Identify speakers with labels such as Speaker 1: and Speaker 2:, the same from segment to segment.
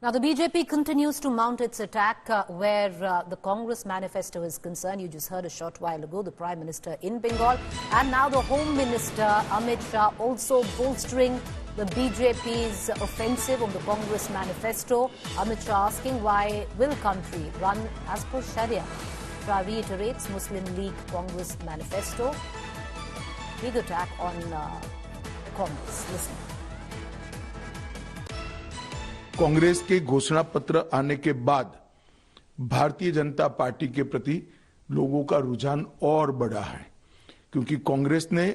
Speaker 1: Now, the BJP continues to mount its attack where the Congress manifesto is concerned. You just heard a short while ago the Prime Minister in Bengal, and now the Home Minister Amit Shah also bolstering the BJP's offensive on the Congress manifesto. Amit Shah asking why will country run as per Sharia. Shah reiterates Muslim League Congress manifesto. Big attack on Congress. Listen.
Speaker 2: Congress के घोषणा पत्र आने के बाद Bharatiya Janata party के प्रति लोगों का रुझान और बढ़ा है, क्योंकि कांग्रेस ने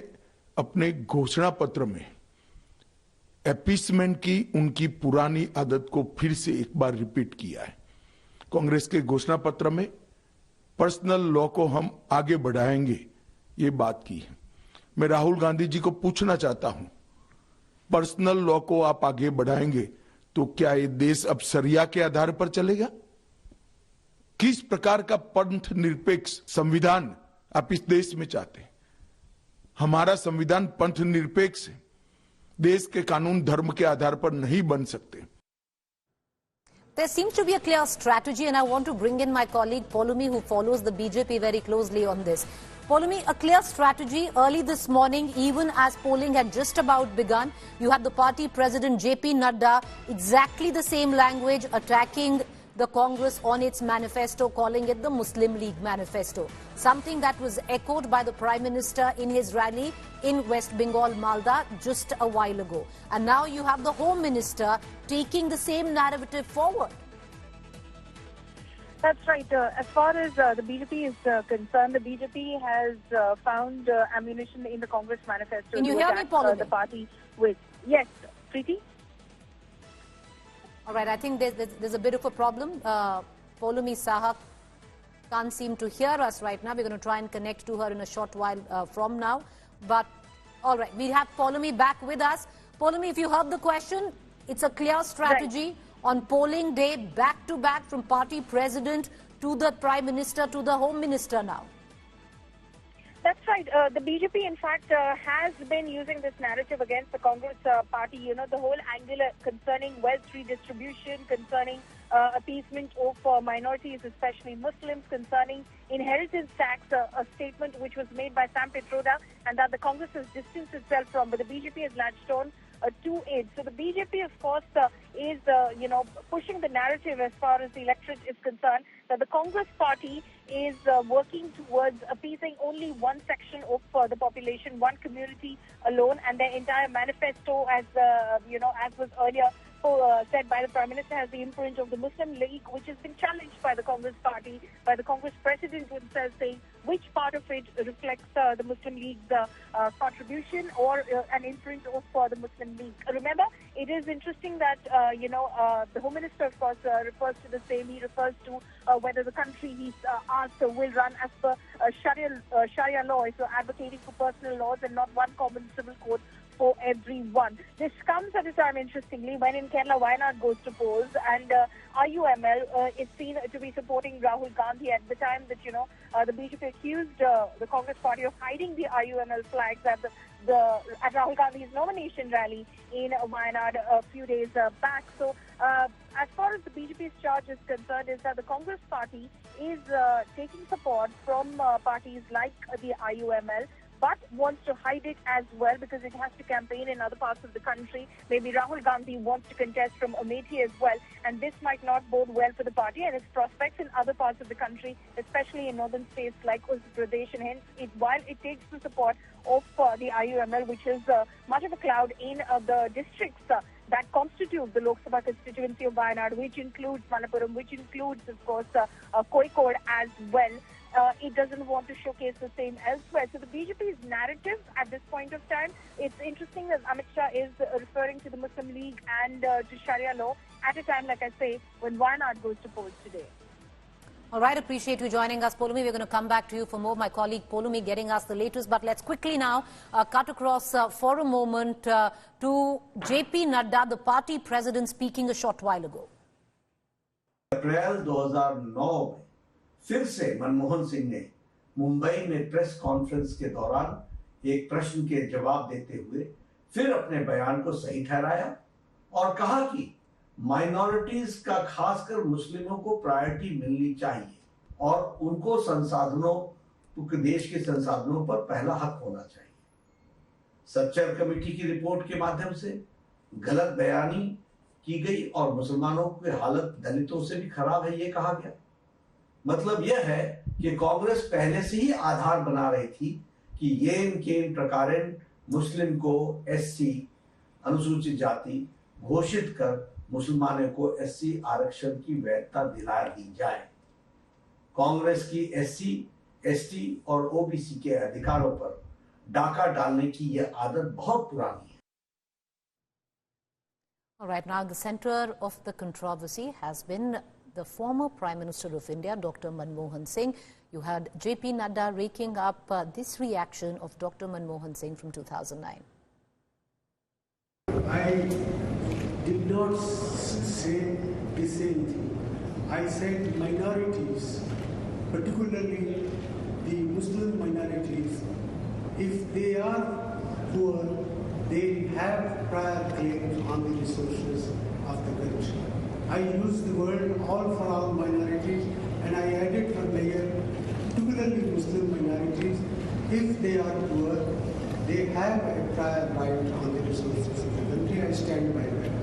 Speaker 2: अपने घोषणा पत्र में अपीसमेंट की उनकी पुरानी आदत को फिर से एक बार रिपीट किया है। कांग्रेस के घोषणा पत्र में पर्सनल लॉ को हम आगे बढ़ाएंगे, ये बात की है। मैं राहुल गांधी जी को पूछना चाहता हूं, पर्सनल लॉ को आप आगे बढ़ाएंगे तो क्या ये देश अब शरिया के आधार पर चलेगा? किस प्रकार का पंथ निरपेक्ष संविधान आप इस देश में चाहते हैं? हमारा संविधान पंथ निरपेक्ष है। देश के कानून धर्म के आधार पर नहीं बन सकते।
Speaker 1: There seems to be a clear strategy, and I want to bring in my colleague Polumi, who follows the BJP very closely on this. Polumi, a clear strategy early this morning, even as polling had just about begun. You had the party president JP Nadda, exactly the same language, attacking the Congress on its manifesto, calling it the Muslim League manifesto. Something that was echoed by the Prime Minister in his rally in West Bengal, Malda, just a while ago. And now you have the Home Minister taking the same narrative forward.
Speaker 3: That's right. As far as the BJP is concerned, the BJP has found ammunition in the Congress manifesto.
Speaker 1: Can you hear me, Polumi?
Speaker 3: The party with. Yes, Preeti?
Speaker 1: All right, I think there's a bit of a problem. Polumi Saha can't seem to hear us right now. We're going to try and connect to her in a short while from now. But, all right, we have Polumi back with us. Polumi, if you heard the question, it's a clear strategy. Right. On polling day, back-to-back from party president to the Prime Minister to the Home Minister now.
Speaker 3: That's right. The BJP, in fact, has been using this narrative against the Congress party. You know, the whole angle concerning wealth redistribution, concerning appeasement of minorities, especially Muslims, concerning inheritance tax, a statement which was made by Sam Pitroda, and that the Congress has distanced itself from, but the BJP has latched on to it. So the BJP, of course, is, pushing the narrative as far as the electorate is concerned, that the Congress party is working towards appeasing only one section of the population, one community alone, and their entire manifesto, as was earlier said by the Prime Minister, has the imprint of the Muslim League, which has been challenged by the Congress party, by the Congress president himself, saying which part of it reflects the Muslim League's contribution or an imprint of the Muslim League. Remember, it is interesting that, the Home Minister, of course, refers to the same. He refers to whether the country he's asked will run as per Sharia law, so advocating for personal laws and not one common civil code for everyone. This comes at a time, interestingly, when in Kerala, Wayanad goes to polls, and IUML is seen to be supporting Rahul Gandhi at the time that, the BJP accused the Congress party of hiding the IUML flags at Rahul Gandhi's nomination rally in Wayanad a few days back. So, as far as the BJP's charge is concerned, is that the Congress party is taking support from parties like the IUML, but wants to hide it as well because it has to campaign in other parts of the country. Maybe Rahul Gandhi wants to contest from Amethi as well, and this might not bode well for the party and its prospects in other parts of the country, especially in northern states like Uttar Pradesh, and hence, while it takes the support of the IUML, which is much of a cloud in the districts that constitute the Lok Sabha constituency of Wayanad, which includes Malappuram, which includes, of course, Kozhikode as well. It doesn't want to showcase the same elsewhere. So the BJP's narrative at this point of time, it's interesting that Amit Shah is referring to the Muslim League and to Sharia law at a time, like I say, when Wayanad goes to polls today.
Speaker 1: All right, appreciate you joining us, Polumi. We're going to come back to you for more. My colleague Polumi getting us the latest. But let's quickly now cut across for a moment to JP Nadda, the party president, speaking a short while ago.
Speaker 4: अप्रैल 2009 में फिर से मनमोहन सिंह ने मुंबई में press conference के दौरान एक प्रश्न के जवाब देते हुए फिर अपने बयान को सही ठहराया और कहा कि माइनॉरिटीज का खासकर मुस्लिमों को प्रायोरिटी मिलनी चाहिए और उनको संसाधनों, देश के संसाधनों पर पहला हक होना चाहिए। सच्चर कमेटी की रिपोर्ट के माध्यम से गलत बयानी की गई और मुसलमानों की हालत दलितों से भी खराब है, ये कहा गया। मतलब यह है कि कांग्रेस पहले से ही आधार बना रही थी कि येन केन प्रकारेण मुस्लिम को एससी अनुसूचित जाति घोषित कर मुसलमानों को एससी आरक्षण की वैधता दिला दी जाए। कांग्रेस की एससी, एसटी और ओबीसी के अधिकारों पर डाका डालने की यह आदत बहुत पुरानी है।
Speaker 1: All right, now the center of the controversy has been the former Prime Minister of India, Dr. Manmohan Singh. You had JP Nadda raking up this reaction of Dr. Manmohan Singh from 2009.
Speaker 5: I did not say the same thing. I said minorities, particularly the Muslim minorities, if they are poor, they have prior claims on the resources of the country. I used the word all for all minorities, and I added for layer, particularly Muslim minorities, if they are poor, they have a prior right on the resources of the country. I stand by that.